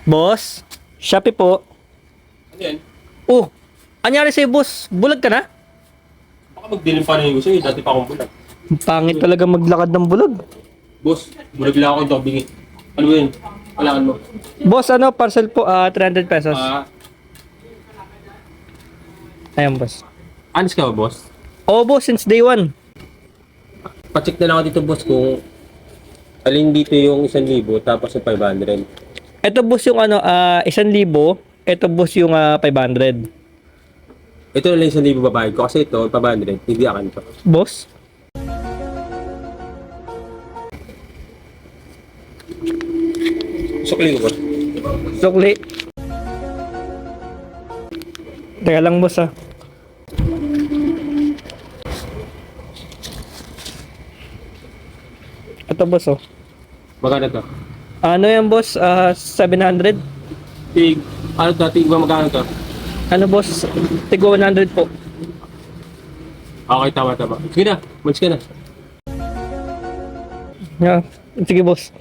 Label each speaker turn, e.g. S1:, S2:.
S1: Boss, Shopee po.
S2: Ano yan?
S1: Oh, anyari sa'yo, boss? Bulag ka na?
S2: Baka magdilim pa rin ko sa'yo. Dati pa akong bulag.
S1: Pangit talaga maglakad ng bulag.
S2: Boss, bulag lang ako ito. Bingi. Ano ba yun? Kailangan mo.
S1: Boss, ano, parcel po, 300 pesos. Ayan, boss.
S2: Honest ka ba, boss?
S1: Oo, boss, since day one.
S2: Pacheck na lang ako dito, boss, kung alin dito yung 1,000 tapos yung 500.
S1: Ito, boss, yung 1,000. Ito, boss, yung 500.
S2: Ito na lang yung 1,000 babayad ko kasi ito, 500, hindi akin to.
S1: Boss?
S2: Sukli ko, boss.
S1: Sukli. Teka lang, boss, Ito, boss,
S2: Magkano to?
S1: Ano yan, boss? 700?
S2: Tig, ano to? Tig ba magkano to?
S1: Ano, boss? Tigwa 100 po.
S2: Okay, tama. Sige na, malis ka na.
S1: Yeah. Sige, boss.